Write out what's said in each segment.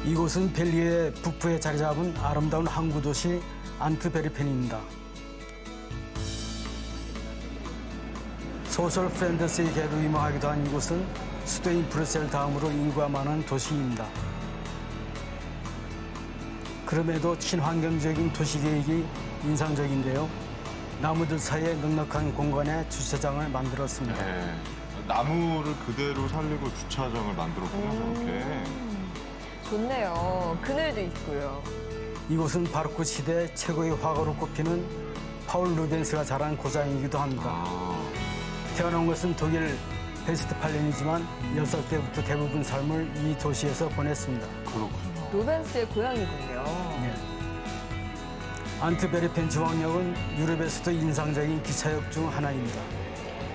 이곳은 벨기에 북부에 자리 잡은 아름다운 항구 도시 안트베르펜입니다. 소셜 프렌드스의 개로 유명하기도 한 이곳은 수도인 브뤼셀 다음으로 인구가 많은 도시입니다. 그럼에도 친환경적인 도시계획이 인상적인데요. 나무들 사이에 넉넉한 공간에 주차장을 만들었습니다. 네. 나무를 그대로 살리고 주차장을 만들었군요, 저렇게. 좋네요. 그늘도 있고요. 이곳은 바로크 시대 최고의 화가로 꼽히는 파울 루벤스가 자란 고장이기도 합니다. 아, 태어난 것은 독일 베스트팔렌이지만 6살 때부터 대부분 삶을 이 도시에서 보냈습니다. 그렇군요. 로벤스의 고향이군요. 네. 안트베르펜 중앙역은 유럽에서도 인상적인 기차역 중 하나입니다.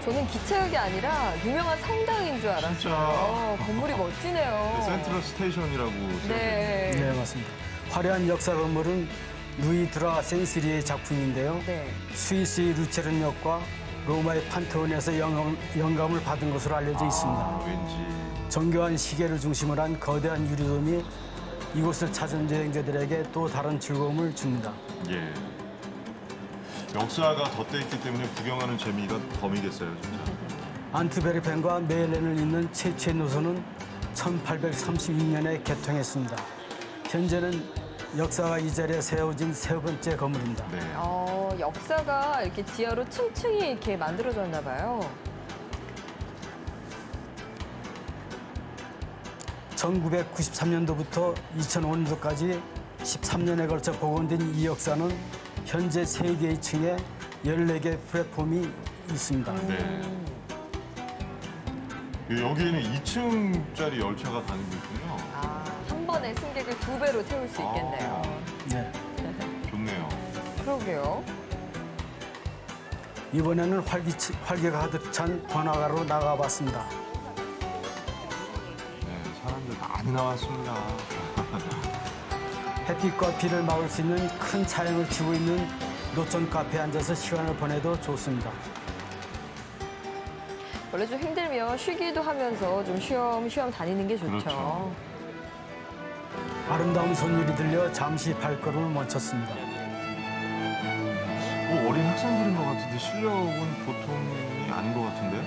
저는 기차역이 아니라 유명한 성당인 줄 알았어요. 진짜. 건물이 멋지네요. 센트럴 스테이션이라고. 네. 네, 맞습니다. 화려한 역사 건물은 루이 드라 센시리의 작품인데요. 네. 스위스의 루체른역과 로마의 판테온에서 영감을 받은 것으로 알려져 있습니다. 아, 왠지. 정교한 시계를 중심으로 한 거대한 유리돔이 이곳을 찾은 여행자들에게 또 다른 즐거움을 줍니다. 예. 역사가 덧대 있기 때문에 구경하는 재미가 덤이겠어요, 진짜. 안트베르펜과 메일렌을 잇는 최초의 노선은 1832년에 개통했습니다. 현재는 역사가 이 자리에 세워진 세 번째 건물입니다. 네. 역사가 이렇게 지하로 층층이 이렇게 만들어졌나 봐요. 1993년도부터 2005년도까지 13년에 걸쳐 복원된 이 역사는 현재 3개의 층에 14개의 플랫폼이 있습니다. 네. 여기에는 2층짜리 열차가 다니고 있군요. 한 번에 승객을 2배로 태울 수 있겠네요. 네. 좋네요. 그러게요. 이번에는 활기가 가득 찬 번화가로 나가봤습니다. 네, 사람들 많이 나왔습니다. 햇빛과 비를 막을 수 있는 큰 차량을 치고 있는 노천 카페에 앉아서 시간을 보내도 좋습니다. 원래 좀 힘들면 쉬기도 하면서 좀 쉬엄쉬엄 다니는 게 좋죠. 그렇죠. 아름다운 손율이 들려 잠시 발걸음을 멈췄습니다. 어린 학생들인 것 같은데 실력은 보통이 아닌 것 같은데?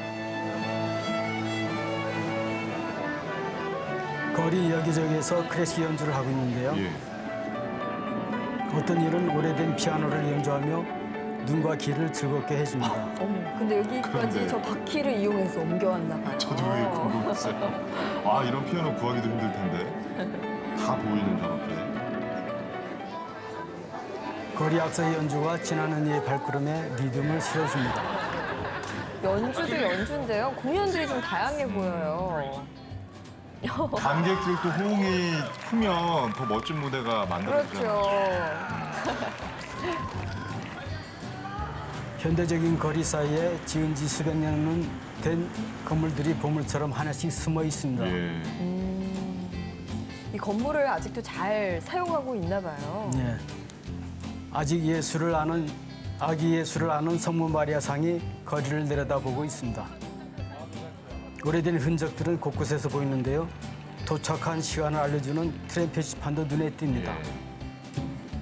거리 여기저기에서 클래식 연주를 하고 있는데요. 예. 어떤 일은 오래된 피아노를 연주하며 눈과 귀를 즐겁게 해줍니다. 어머, 근데 여기까지 그런데. 저 바퀴를 이용해서 옮겨왔나 봐요. 저도 그게 궁금했어요. 아, 이런 피아노 구하기도 힘들 텐데. 다 보이는 저렇게. 거리 악사의 연주가 지나는 이의 발걸음에 리듬을 실어줍니다. 연주도 연주인데요. 공연들이 좀 다양해 보여요. 관객들도 호응이 크면 더 멋진 무대가 만들어지잖아요. 그렇죠. 현대적인 거리 사이에 지은 지 수백 년은 된 건물들이 보물처럼 하나씩 숨어 있습니다. 예. 이 건물을 아직도 잘 사용하고 있나 봐요. 네. 아기 예수를 아는 성모 마리아 상이 거리를 내려다보고 있습니다. 오래된 흔적들은 곳곳에서 보이는데요. 도착한 시간을 알려주는 트램 표지판도 눈에 띕니다. 예.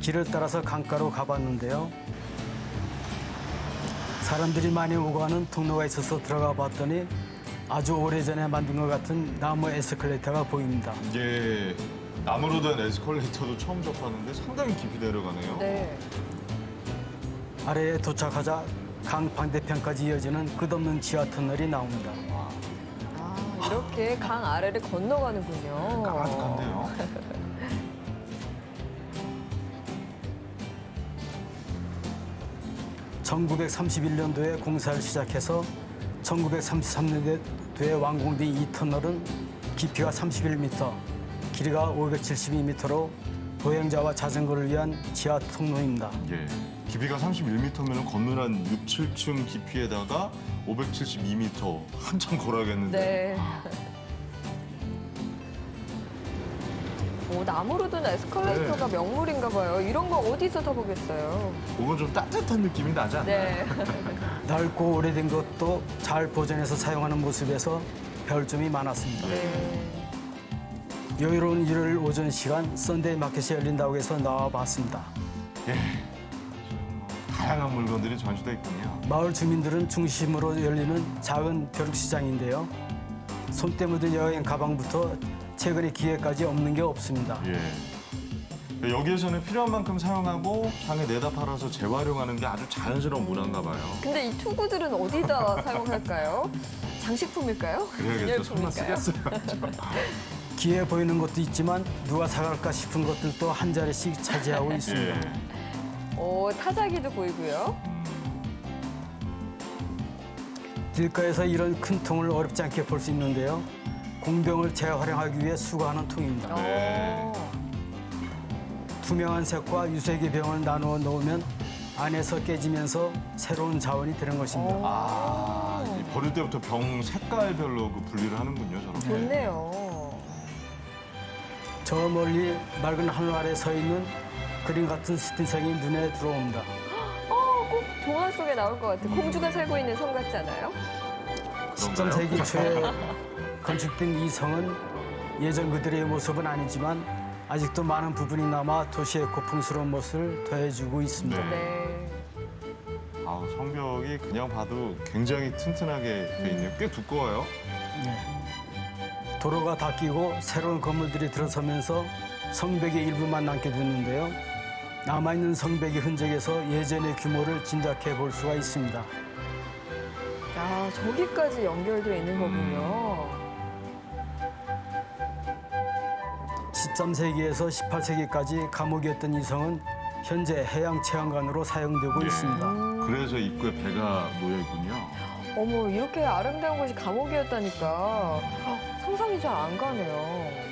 길을 따라서 강가로 가봤는데요. 사람들이 많이 오고 가는 통로가 있어서 들어가 봤더니 아주 오래전에 만든 것 같은 나무 에스컬레이터가 보입니다. 이게 나무로 된 에스컬레이터도 처음 접하는데 상당히 깊이 내려가네요. 네. 아래에 도착하자 강 반대편까지 이어지는 끝없는 지하 터널이 나옵니다. 이렇게 강 아래를 건너가는군요. 까마득한데요. 1931년도에 공사를 시작해서 1933년도에 완공된 이 터널은 깊이가 31m, 길이가 572m로 보행자와 자전거를 위한 지하 통로입니다. 예. 깊이가 31m면 건물 한 6, 7층 깊이에다가 572m 한참 걸어야겠는데. 네. 나무로 된 에스컬레이터가 네. 명물인가 봐요. 이런 거 어디서 타보겠어요. 그건 좀 따뜻한 느낌이 나지 않나요? 네. 낡고 오래된 것도 잘 보존해서 사용하는 모습에서 배울 점이 많았습니다. 네. 여유로운 일요일 오전 시간 썬데이 마켓이 열린다고 해서 나와봤습니다. 예. 다양한 물건들이 전시돼 있군요. 마을 주민들은 중심으로 열리는 작은 벼룩시장인데요. 손때 묻은 여행 가방부터 최근의 기회까지 없는 게 없습니다. 예. 여기에서는 필요한 만큼 사용하고 장에 내다 팔아서 재활용하는 게 아주 자연스러운 문화인가 봐요. 근데 이 투구들은 어디다 사용할까요? 장식품일까요? 그래야겠죠. 설마 기념품일까요? 쓰겠어요. 기회 보이는 것도 있지만 누가 사갈까 싶은 것들도 한 자리씩 차지하고 있습니다. 예. 타자기도 보이고요. 길가에서 이런 큰 통을 어렵지 않게 볼 수 있는데요. 공병을 재활용하기 위해 수거하는 통입니다. 네. 투명한 색과 유색의 병을 나누어 놓으면 안에서 깨지면서 새로운 자원이 되는 것입니다. 이 버릴 때부터 병 색깔별로 그 분리를 하는군요, 저렇게. 좋네요. 저 멀리 맑은 하늘 아래 서 있는 그림 같은 스틴성이 눈에 들어옵니다. 꼭 동화 속에 나올 것 같아요. 공주가 살고 있는 성 같지 않아요? 13세기 초에 건축된 이 성은 예전 그들의 모습은 아니지만 아직도 많은 부분이 남아 도시의 고풍스러운 모습을 더해주고 있습니다. 네. 네. 아, 성벽이 그냥 봐도 굉장히 튼튼하게 돼 있네요. 꽤 두꺼워요. 도로가 닦이고 새로운 건물들이 들어서면서 성벽의 일부만 남게 됐는데요. 남아있는 성벽의 흔적에서 예전의 규모를 짐작해 볼 수가 있습니다. 저기까지 연결되어 있는 거군요. 13세기에서 18세기까지 감옥이었던 이 성은 현재 해양체험관으로 사용되고 예. 있습니다. 그래서 입구에 배가 놓여 있군요. 어머, 이렇게 아름다운 곳이 감옥이었다니까 상상이 잘 안 가네요.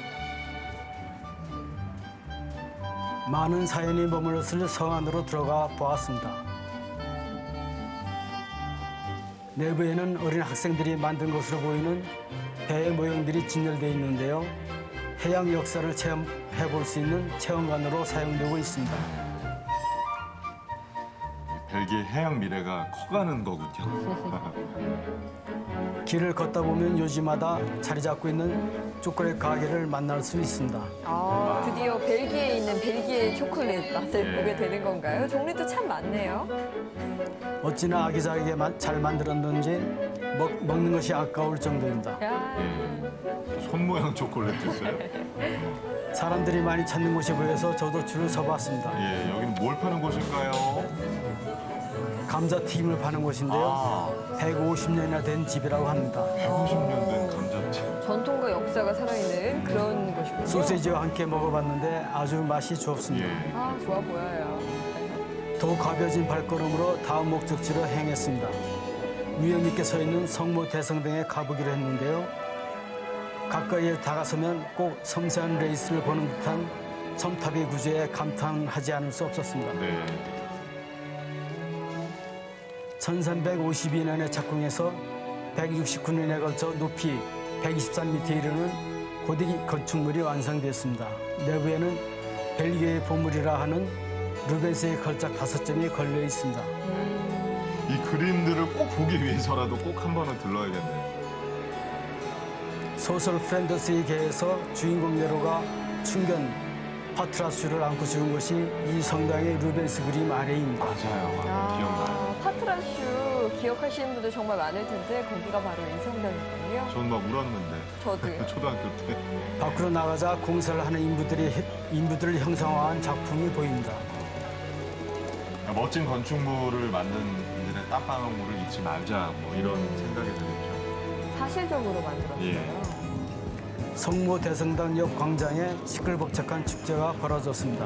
많은 사연이 머물렀을 성 안으로 들어가 보았습니다. 내부에는 어린 학생들이 만든 것으로 보이는 배의 모형들이 진열되어 있는데요. 해양 역사를 체험해 볼 수 있는 체험관으로 사용되고 있습니다. 벨기에 해양 미래가 커가는 거군요. 길을 걷다 보면 요지마다 자리 잡고 있는 초콜릿 가게를 만날 수 있습니다. 드디어 벨기에에 있는 벨기에 초콜릿 맛을 예. 보게 되는 건가요? 종류도 참 많네요. 어찌나 아기자기하게 잘 만들었는지 먹는 것이 아까울 정도입니다. 야, 예. 손 모양 초콜릿도 있어요. 사람들이 많이 찾는 곳이 보여서 저도 줄을 서봤습니다. 예, 여기는 뭘 파는 곳일까요? 감자튀김을 파는 곳인데요. 150년이나 된 집이라고 합니다. 150년 된 감자튀김. 전통과 역사가 살아있는 그런 곳이군요. 소세지와 함께 먹어봤는데 아주 맛이 좋습니다. 예. 좋아 보여요. 더욱 가벼워진 발걸음으로 다음 목적지로 행했습니다. 위험 있게 서 있는 성모 대성당에 가보기로 했는데요. 가까이에 다가서면 꼭 섬세한 레이스를 보는 듯한 섬탑의 구조에 감탄하지 않을 수 없었습니다. 네. 1352년에 착공해서 169년에 걸쳐 높이 123m에 이르는 고대기 건축물이 완성됐습니다. 내부에는 벨기에의 보물이라 하는 루벤스의 걸작 5점이 걸려 있습니다. 이 그림들을 꼭 보기 위해서라도 꼭 한 번은 들러야겠네요. 소설 프렌더스의 개에서 주인공 네로가 충견 파트라슈를 안고 죽은 것이 이 성당의 루벤스 그림 아래입니다. 맞아요. 기억나요. 파트라슈 기억하시는 분들 정말 많을 텐데 거기가 바로 이 성당이거든요. 전 막 울었는데. 저도요. 초등학교 때. 밖으로 나가자 공사를 하는 인부들을 형상화한 작품이 보입니다. 멋진 건축물을 만든 분들의 땀방울을 잊지 말자 뭐 이런 생각이 들죠. 사실적으로 만들었어요. 성모 대성당 옆 광장에 시끌벅적한 축제가 벌어졌습니다.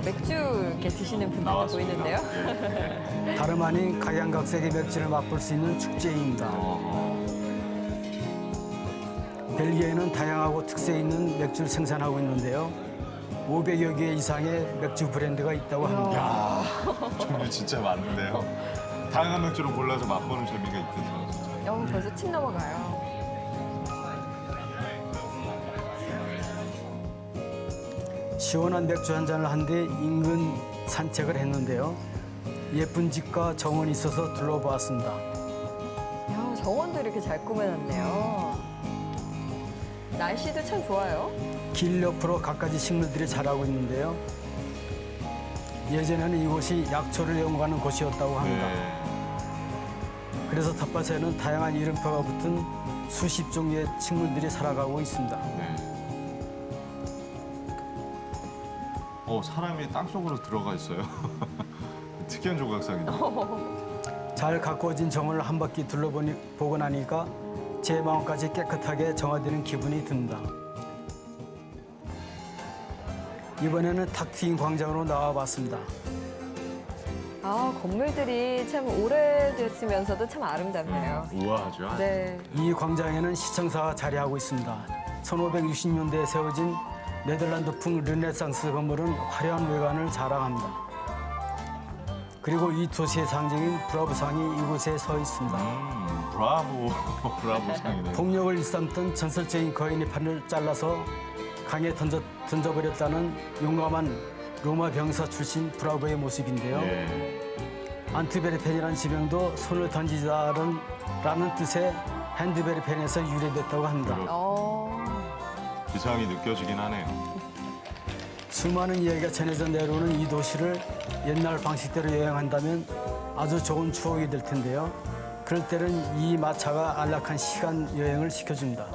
맥주 이렇게 드시는 분들도 보이는데요. 예. 다름 아닌 각양각색의 맥주를 맛볼 수 있는 축제입니다. 벨기에는 다양하고 특색 있는 맥주를 생산하고 있는데요. 500여 개 이상의 맥주 브랜드가 있다고 합니다. 종류 진짜 많은데요. 다양한 맥주를 골라서 맛보는 재미가 있대서 진짜. 벌써 침 넘어가요. 시원한 맥주 한 잔을 한 뒤 인근 산책을 했는데요. 예쁜 집과 정원이 있어서 둘러보았습니다. 정원도 이렇게 잘 꾸며놨네요. 날씨도 참 좋아요. 길 옆으로 갖가지 식물들이 자라고 있는데요. 예전에는 이곳이 약초를 연구하는 곳이었다고 합니다. 네. 그래서 텃밭에는 다양한 이름표가 붙은 수십 종류의 식물들이 살아가고 있습니다. 네. 사람이 땅속으로 들어가 있어요. 특이한 조각상이네요. 잘 가꾸어진 정원을 한 바퀴 둘러보고 나니까 제 마음까지 깨끗하게 정화되는 기분이 듭니다. 이번에는 탁 트인 광장으로 나와봤습니다. 아, 건물들이 참 오래됐으면서도 참 아름답네요. 우아하죠. 네. 이 광장에는 시청사가 자리하고 있습니다. 1560년대에 세워진 네덜란드풍 르네상스 건물은 화려한 외관을 자랑합니다. 그리고 이 도시의 상징인 브라보상이 이곳에 서 있습니다. 브라보, 브라보 상이네요. 폭력을 일삼던 전설적인 거인의 팔을 잘라서 강에 던져버렸다는 용감한 로마 병사 출신 브라보의 모습인데요. 예. 안트베르펜이라는 지명도 손을 던지다라는 뜻의 핸드베르펜에서 유래됐다고 합니다. 기상이 느껴지긴 하네요. 수많은 이야기가 전해져 내려오는 이 도시를 옛날 방식대로 여행한다면 아주 좋은 추억이 될 텐데요. 그럴 때는 이 마차가 안락한 시간 여행을 시켜줍니다.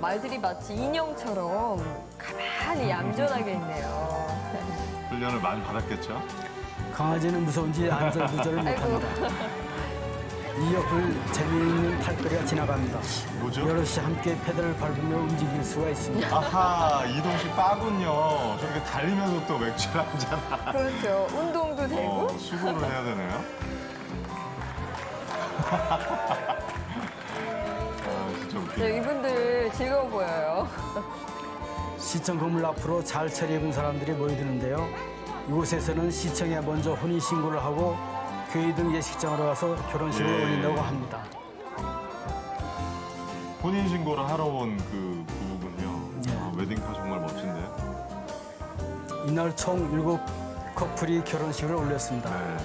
말들이 마치 인형처럼 가만히 얌전하게 있네요. 훈련을 많이 받았겠죠? 강아지는 무서운지 안절부절을 못합니다. 이 옆을 재미있는 탈거리가 지나갑니다. 뭐죠? 여럿이 함께 페달을 밟으며 움직일 수가 있습니다. 아하, 이동식 빠군요. 저렇게 달리면서 또 맥주를 한잔. 그렇죠. 운동도 되고. 수고를 해야 되네요. 진짜 웃기네. 네, 이분들 즐거워 보여요. 시청 건물 앞으로 잘 차려입은 사람들이 모여드는데요. 이곳에서는 시청에 먼저 혼인신고를 하고 교회 등 예식장으로 가서 결혼식을 예. 올린다고 합니다. 혼인신고를 하러 온 그 부부군요. 웨딩카 정말 멋진데요. 이날 총 7커플이 결혼식을 올렸습니다. 네.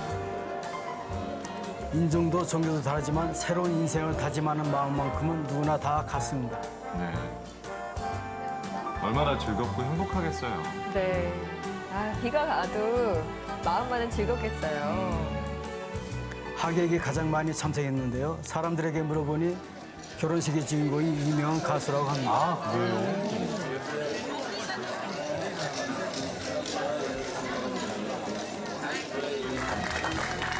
인종도 종교도 다르지만 새로운 인생을 다짐하는 마음만큼은 누구나 다 같습니다. 네. 얼마나 즐겁고 행복하겠어요. 네. 아, 비가 가도 마음만은 즐겁겠어요. 하객이 가장 많이 참석했는데요. 사람들에게 물어보니 결혼식의 주인공이 유명한 가수라고 합니다. 아, 그래요?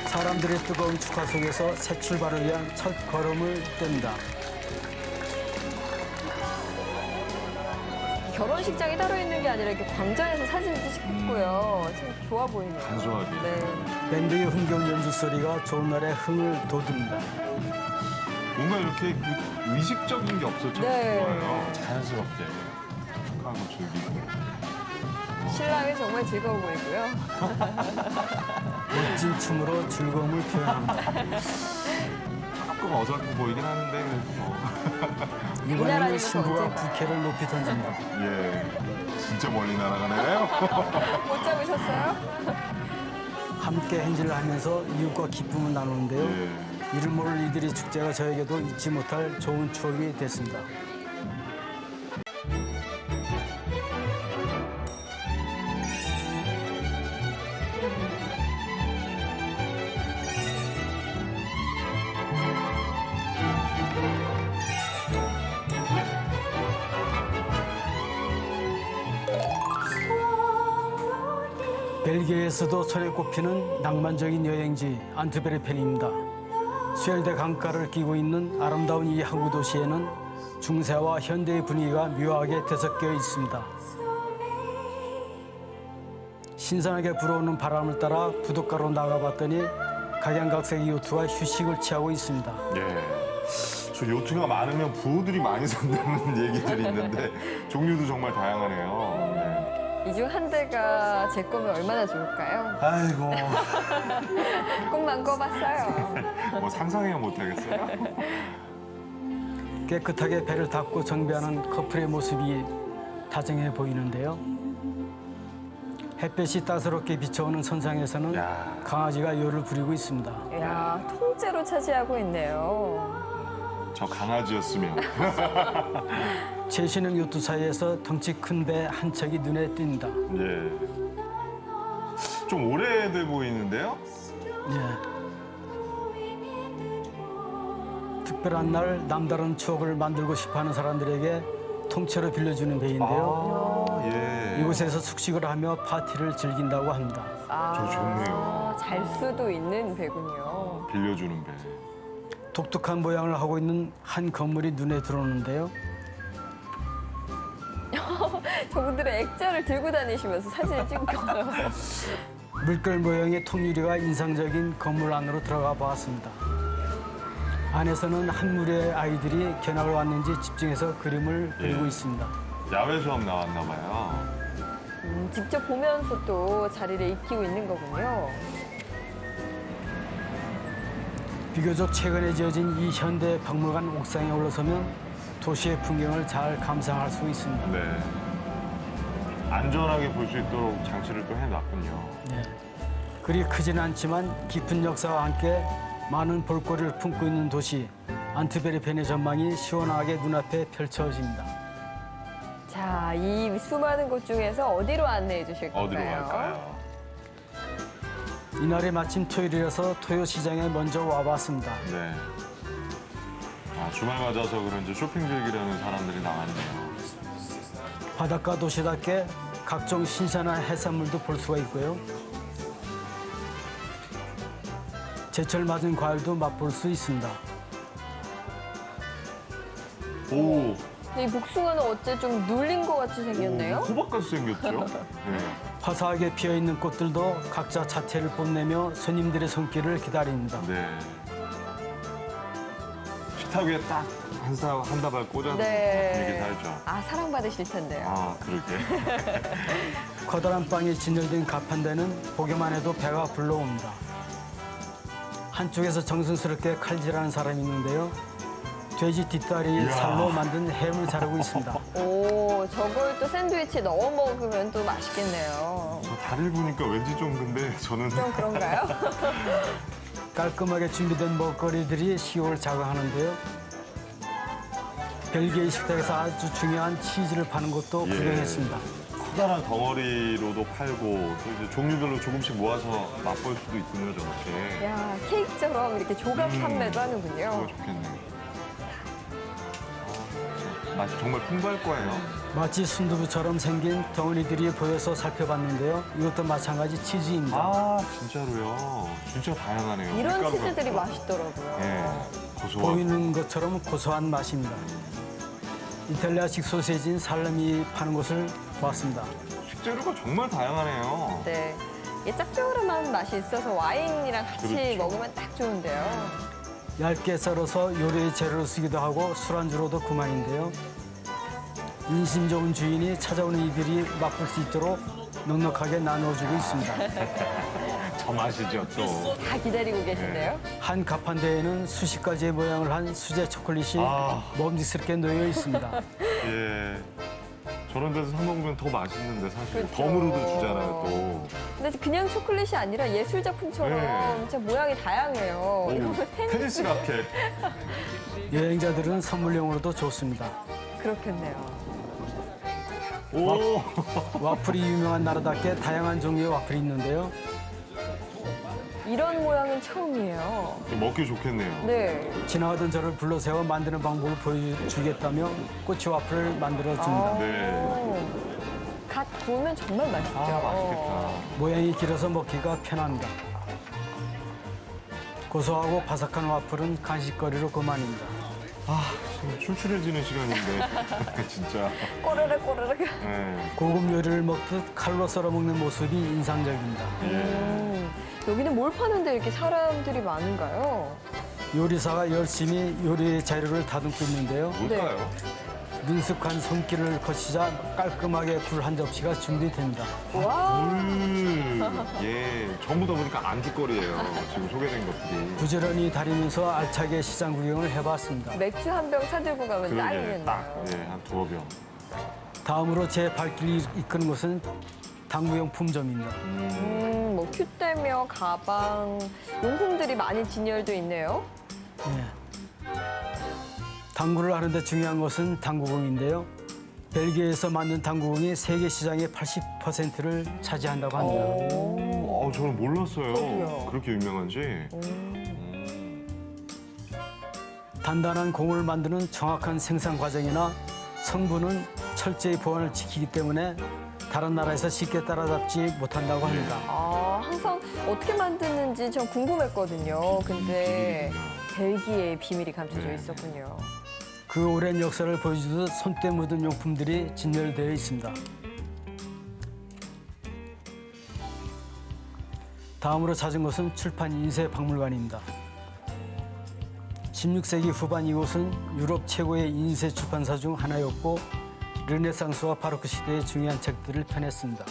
사람들의 뜨거운 축하 속에서 새 출발을 위한 첫 걸음을 뗍니다. 결혼식장이 따로 있는 게 아니라 이렇게 광장에서 사진도 찍고요. 참 좋아 보이네요. 간소하게. 네. 밴드의 흥겨운 연주 소리가 좋은 날의 흥을 돋웁니다. 뭔가 이렇게 그 의식적인 게 없어서 참 네. 좋아요. 자연스럽게 축하하고 즐기고. 신랑이 정말 즐거워 보이고요. 멋진 춤으로 즐거움을 표현합니다. 조금 어설프 보이긴 하는데 이번에는 나라니까 신부가 언제가. 부케를 높이 던집니다. 예, 진짜 멀리 날아가네요. 못 잡으셨어요? 함께 행진을 하면서 이웃과 기쁨을 나누는데요. 예. 이를 모를 이들의 축제가 저에게도 잊지 못할 좋은 추억이 됐습니다. 벨기에에서도 손에 꼽히는 낭만적인 여행지 안트베르펜입니다. 스웰데 강가를 끼고 있는 아름다운 이 항구 도시에는 중세와 현대의 분위기가 묘하게 되섞여 있습니다. 신선하게 불어오는 바람을 따라 부둣가로 나가봤더니 각양각색의 요트가 휴식을 취하고 있습니다. 예. 저 요트가 많으면 부호들이 많이 산다는 얘기들이 있는데 종류도 정말 다양하네요. 네. 이 중 한 대가 제 거면 얼마나 좋을까요? 아이고, 꿈만 꿔봤어요. 뭐 상상해야 못하겠어요. 깨끗하게 배를 닦고 정비하는 커플의 모습이 다정해 보이는데요. 햇볕이 따스럽게 비춰오는 선상에서는 야. 강아지가 요를 부리고 있습니다. 이야, 통째로 차지하고 있네요. 저 강아지였으면. 제시는 요트 사이에서 덩치 큰 배 한 척이 눈에 띈다. 예. 좀 오래돼 보이는데요? 예. 특별한 날 남다른 추억을 만들고 싶어하는 사람들에게 통째로 빌려주는 배인데요. 아, 예. 이곳에서 숙식을 하며 파티를 즐긴다고 합니다. 저 좋네요. 잘 수도 있는 배군요. 빌려주는 배. 독특한 모양을 하고 있는 한 건물이 눈에 들어오는데요. 저분들은 액자를 들고 다니시면서 사진을 찍어요. 물결 모양의 통유리가 인상적인 건물 안으로 들어가 보았습니다. 안에서는 한 무리의 아이들이 견학을 왔는지 집중해서 그림을 그리고 있습니다. 야외 수업 나왔나 봐요. 직접 보면서 또 자리를 익히고 있는 거군요. 비교적 최근에 지어진 이 현대 박물관 옥상에 올라서면 도시의 풍경을 잘 감상할 수 있습니다. 네. 안전하게 볼 수 있도록 장치를 또 해놨군요. 네. 그리 크진 않지만 깊은 역사와 함께 많은 볼거리를 품고 있는 도시 안트베르펜의 전망이 시원하게 눈앞에 펼쳐집니다. 자, 이 수많은 곳 중에서 어디로 안내해 주실 건가요? 어디로 갈까요? 이날이 마침 토요일이라서 토요시장에 먼저 와봤습니다. 네. 아, 주말 맞아서 그런지 쇼핑 즐기려는 사람들이 나왔네요. 바닷가 도시답게 각종 신선한 해산물도 볼 수가 있고요. 제철 맞은 과일도 맛볼 수 있습니다. 오, 근데 이 복숭아는 어째 좀 눌린 것 같이 생겼네요? 호박같이 생겼죠? 네. 화사하게 피어있는 꽃들도 각자 자태를 뽐내며 손님들의 손길을 기다립니다. 네. 식탁 위에 딱 한 다발 꽂아서 분위기 살죠. 아, 사랑받으실 텐데요. 아, 그러게. 커다란 빵이 진열된 가판대는 보기만 해도 배가 불러옵니다. 한쪽에서 정성스럽게 칼질하는 사람이 있는데요. 돼지 뒷다리 이야. 살로 만든 햄을 자르고 있습니다. 오, 저걸 또 샌드위치에 넣어 먹으면 또 맛있겠네요. 저 다리를 보니까 왠지 좀 근데 저는 좀 그런가요? 깔끔하게 준비된 먹거리들이 식욕을 자극하는데요. 벨기에 식탁에서 아주 중요한 치즈를 파는 것도 예. 구경했습니다. 커다란 덩어리로도 팔고 또 이제 종류별로 조금씩 모아서 맛볼 수도 있군요, 저렇게. 야, 케이크처럼 이렇게 조각 판매도 하는군요. 그거 좋겠네. 아, 맛이 정말 풍부할 거예요. 마치 순두부처럼 생긴 덩어리들이 보여서 살펴봤는데요. 이것도 마찬가지 치즈입니다. 아, 진짜로요. 진짜 다양하네요. 이런 밀가루 치즈들이 같고. 맛있더라고요. 예, 고소하고. 보이는 것처럼 고소한 맛입니다. 이탈리아식 소세지인 살라미 파는 곳을 보았습니다. 식재료가 정말 다양하네요. 네. 이게 짭조름한 맛이 있어서 와인이랑 같이 그렇죠. 먹으면 딱 좋은데요. 얇게 썰어서 요리에 재료로 쓰기도 하고 술안주로도 그만인데요. 인심 좋은 주인이 찾아오는 이들이 맛볼 수 있도록 넉넉하게 나눠주고 있습니다. 저 맛이죠, 또. 다 기다리고 계신데요. 한 가판대에는 수십 가지의 모양을 한 수제 초콜릿이 아. 먹음직스럽게 놓여 있습니다. 예. 저런 데서 사 먹으면 더 맛있는데 사실 그렇죠. 덤으로도 주잖아요, 또. 근데 그냥 초콜릿이 아니라 예술 작품처럼 네. 진짜 모양이 다양해요. 이런 거 테니스 라켓. 여행자들은 선물용으로도 좋습니다. 그렇겠네요. 오. 와플이 유명한 나라답게 다양한 종류의 와플이 있는데요. 이런 모양은 처음이에요. 먹기 좋겠네요. 네. 지나가던 저를 불러세워 만드는 방법을 보여주겠다며 꼬치 와플을 만들어줍니다. 네. 오. 갓 구우면 정말 맛있죠. 아, 맛있겠다. 모양이 길어서 먹기가 편합니다. 고소하고 바삭한 와플은 간식거리로 그만입니다. 아, 지금 출출해지는 시간인데. 진짜. 꼬르륵 꼬르륵. 네. 고급 요리를 먹듯 칼로 썰어 먹는 모습이 인상적입니다. 예. 여기는 뭘 파는데 이렇게 사람들이 많은가요? 요리사가 열심히 요리의 재료를 다듬고 있는데요. 뭘까요? 능숙한 손길을 거치자 깔끔하게 굴 한 접시가 준비됩니다. 와, 예. 전부 다 보니까 안주거리예요. 지금 소개된 것들이. 부지런히 다니면서 알차게 시장 구경을 해봤습니다. 맥주 한 병 사들고 가면 그러게, 딱이겠네요. 딱, 예, 한 두어 병. 다음으로 제 발길을 이끄는 곳은 당구용품점입니다. 뭐 큐대며 가방, 용품들이 많이 진열돼 있네요. 예. 당구를 하는데 중요한 것은 당구공인데요. 벨기에에서 만든 당구공이 세계 시장의 80%를 차지한다고 합니다. 저는 몰랐어요. 저도요. 그렇게 유명한지. 단단한 공을 만드는 정확한 생산 과정이나 성분은 철저히 보안을 지키기 때문에 다른 나라에서 쉽게 따라잡지 못한다고 합니다. 항상 어떻게 만드는지 전 궁금했거든요. 근데 벨기에의 비밀이 감춰져 네. 있었군요. 그 오랜 역사를 보여주듯 손때 묻은 용품들이 진열되어 있습니다. 다음으로 찾은 곳은 출판 인쇄 박물관입니다. 16세기 후반 이곳은 유럽 최고의 인쇄 출판사 중 하나였고 르네상스와 바로크 시대의 중요한 책들을 펴냈습니다.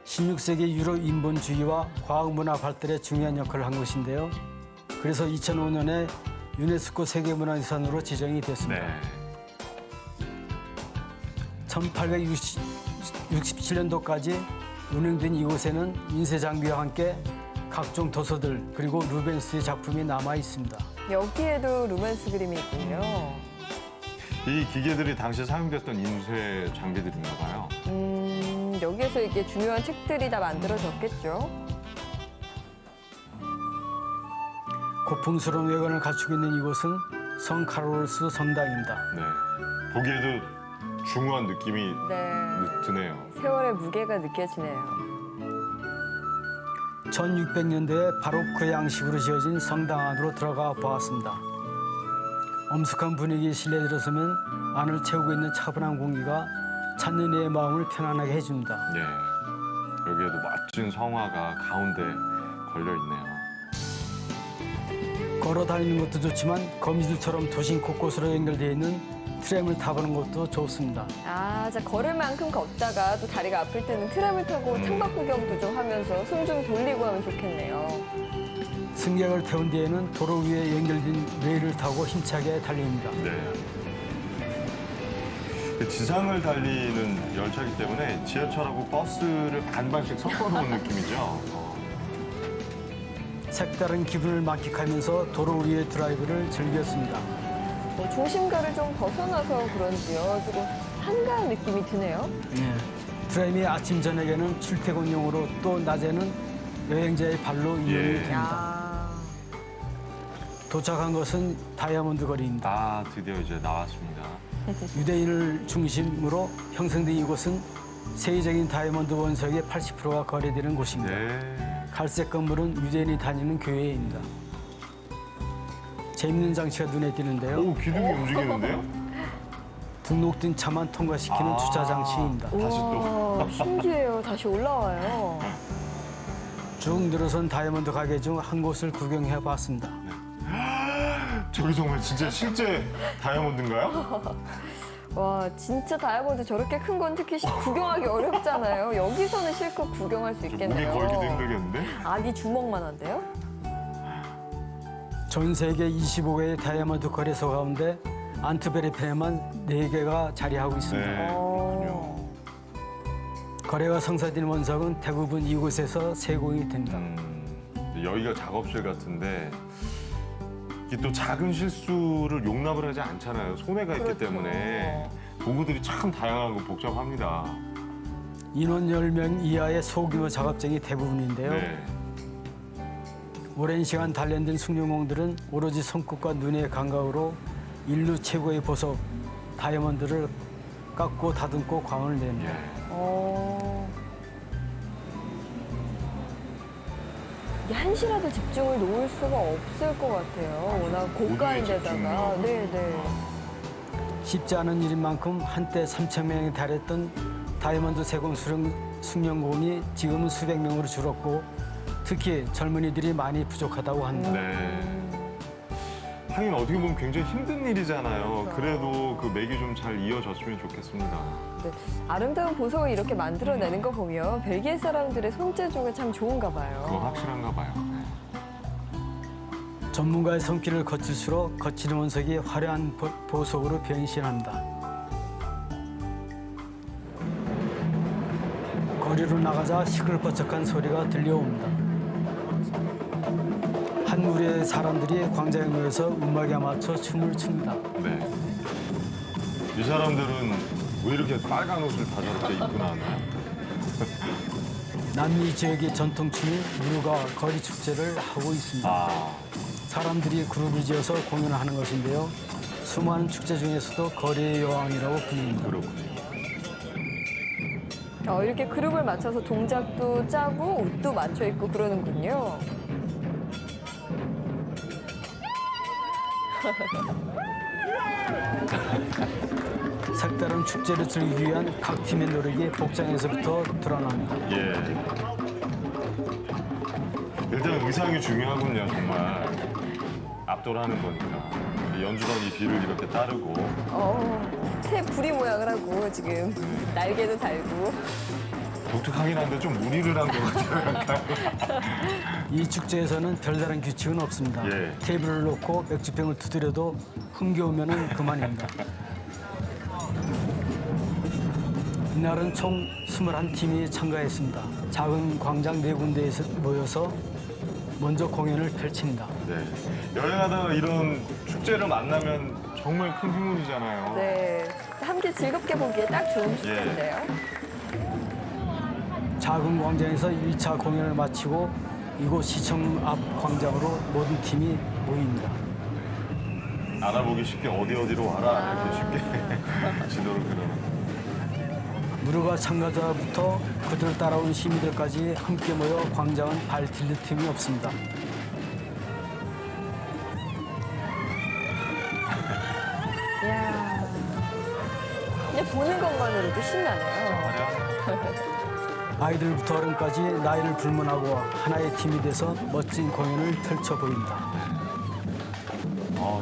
16세기 유럽 인본주의와 과학문화 발달에 중요한 역할을 한 곳인데요. 그래서 2005년에 유네스코 세계문화유산으로 지정이 됐습니다. 네. 1867년도까지 운영된 이곳에는 인쇄 장비와 함께 각종 도서들 그리고 루벤스의 작품이 남아 있습니다. 여기에도 루멘스 그림이 있군요. 이 기계들이 당시 사용됐던 인쇄 장비들인가 봐요. 여기에서 이게 중요한 책들이 다 만들어졌겠죠. 고풍스러운 외관을 갖추고 있는 이곳은 성 카롤루스 성당입니다. 네. 보기에도 중후한 느낌이 네. 드네요. 세월의 무게가 느껴지네요. 1600년대에 바로크 양식으로 지어진 성당 안으로 들어가 보았습니다. 엄숙한 분위기에 실내 들어서면 안을 채우고 있는 차분한 공기가 찾는 이의 마음을 편안하게 해줍니다. 네. 여기에도 멋진 성화가 가운데 걸려 있네요. 걸어 다니는 것도 좋지만 거미줄처럼 도심 곳곳으로 연결되어 있는 트램을 타보는 것도 좋습니다. 자 걸을 만큼 걷다가 또 다리가 아플 때는 트램을 타고 창밖 구경도 좀 하면서 숨 좀 돌리고 하면 좋겠네요. 승객을 태운 뒤에는 도로 위에 연결된 레일을 타고 힘차게 달립니다. 네. 지상을 달리는 열차이기 때문에 지하철하고 버스를 반반씩 섞어놓은 느낌이죠. 색다른 기분을 만끽하면서 도로 위의 드라이브를 즐겼습니다. 중심가를 좀 벗어나서 그런지요. 조금 한가한 느낌이 드네요. 트램이 아침 저녁에는 출퇴근용으로 또 낮에는 여행자의 발로 이용이 됩니다. 도착한 것은 다이아몬드 거리입니다. 드디어 이제 나왔습니다. 유대인을 중심으로 형성된 이곳은 세계적인 다이아몬드 원석의 80%가 거래되는 곳입니다. 네. 갈색 건물은 유대인이 다니는 교회입니다. 재밌는 장치가 눈에 띄는데요. 오, 기둥이 움직이는데요? 등록된 차만 통과시키는 주차 장치입니다. 다시 또. 신기해요. 다시 올라와요. 쭉 늘어선 다이아몬드 가게 중 한 곳을 구경해 봤습니다. 저기 정말 진짜 실제 다이아몬드인가요? 와 진짜 다이아몬드 저렇게 큰 건 특히 구경하기 어렵잖아요. 여기서는 실컷 구경할 수 목에 있겠네요. 걸기도 힘들겠는데? 아기 주먹만 한데요? 전 세계 25개의 다이아몬드 거래소 가운데 안트베르펜에만 4개가 자리하고 있습니다. 네, 그렇군요. 거래가 성사된 원석은 대부분 이곳에서 세공이 됩니다. 여기가 작업실 같은데 이게 또 작은 실수를 용납을 하지 않잖아요. 손해가 있기 그렇죠. 때문에 도구들이 참 다양하고 복잡합니다. 인원 10명 이하의 소규모 작업장이 대부분인데요. 네. 오랜 시간 단련된 숙련공들은 오로지 손끝과 눈의 감각으로 인류 최고의 보석 다이아몬드를 깎고 다듬고 광을 냅니다. 이게 한시라도 집중을 놓을 수가 없을 것 같아요. 워낙 고가인데다가. 네네. 쉽지 않은 일인 만큼 한때 3,000명에 달했던 다이아몬드 세공 숙련공이 지금은 수백 명으로 줄었고 특히 젊은이들이 많이 부족하다고 합니다. 네. 하긴 어떻게 보면 굉장히 힘든 일이잖아요. 그래도 그 맥이 좀 잘 이어졌으면 좋겠습니다. 네. 아름다운 보석을 이렇게 만들어내는 거 보면 벨기에 사람들의 손재주가 참 좋은가 봐요. 그거 확실한가 봐요. 전문가의 손길을 거칠수록 거치는 원석이 화려한 보석으로 변신합니다. 거리로 나가자 시끌벅적한 소리가 들려옵니다. 한 한 무리의 사람들이 광장에 모여서 음악에 맞춰 춤을 춥니다. 네. 이 사람들은 왜 이렇게 빨간 옷을 다 저렇게 입고 나왔나요? 남미 지역의 전통춤이 무르가 거리 축제를 하고 있습니다. 아, 사람들이 그룹을 지어서 공연을 하는 것인데요. 수많은 축제 중에서도 거리의 여왕이라고 불립니다. 그렇군요. 이렇게 그룹을 맞춰서 동작도 짜고 옷도 맞춰 입고 그러는군요. 색다른 축제를 즐기기 위한 각 팀의 노력이 복장에서부터 드러납니다. 예. 일단 의상이 중요하군요, 정말. 압도하는 거니까. 연주단 이 뒤를 이렇게 따르고. 새 부리 모양을 하고 지금 날개도 달고. 독특하긴 한데 좀 무리를 한 것 같아요. 이 축제에서는 별다른 규칙은 없습니다. 예. 테이블을 놓고 맥주병을 두드려도 흥겨우면 그만입니다. 이날은 총 21팀이 참가했습니다. 작은 광장 4군데에서 모여서 먼저 공연을 펼칩니다. 네. 여행하다가 이런 축제를 만나면 정말 큰 행운이잖아요. 네. 함께 즐겁게 보기에 딱 좋은 축제인데요. 작은 광장에서 1차 공연을 마치고 이곳 시청 앞 광장으로 모든 팀이 모입니다. 알아보기 쉽게 어디로 와라 이렇게 쉽게 지도를 그려놓은. 무르가 참가자부터 그들 따라온 시민들까지 함께 모여 광장은 발 디딜 틈이 없습니다. 이야. 그냥 보는 것만으로도 신나네요. 아이들부터 어른까지 나이를 불문하고 하나의 팀이 돼서 멋진 공연을 펼쳐 보입니다.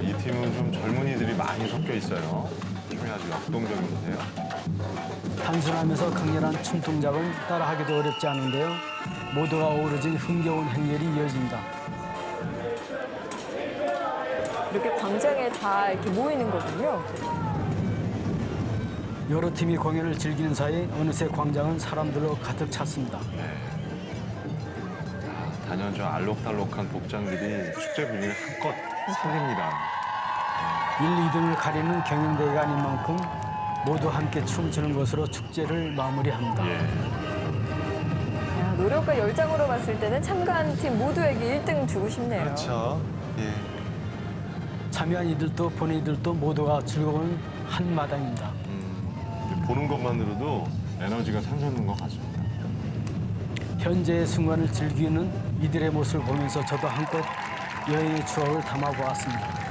이 팀은 좀 젊은이들이 많이 섞여 있어요. 춤이 아주 역동적인데요. 단순하면서 강렬한 춤 동작은 따라하기도 어렵지 않은데요. 모두가 어우러진 흥겨운 행렬이 이어집니다. 이렇게 광장에 다 이렇게 모이는 거군요. 여러 팀이 공연을 즐기는 사이 어느새 광장은 사람들로 가득 찼습니다. 단연 저 알록달록한 복장들이 축제 분위기를 한껏 살립니다. 1, 2등을 가리는 경연대회가 아닌 만큼 모두 함께 춤추는 것으로 축제를 마무리합니다. 예. 야, 노력과 열정으로 봤을 때는 참가한 팀 모두에게 1등 주고 싶네요. 그렇죠. 예. 참여한 이들도 보는 이들도 모두가 즐거운 한마당입니다. 보는 것만으로도 에너지가 솟는 것 같습니다. 현재의 순간을 즐기는 이들의 모습을 보면서 저도 한껏 여행의 추억을 담아보았습니다.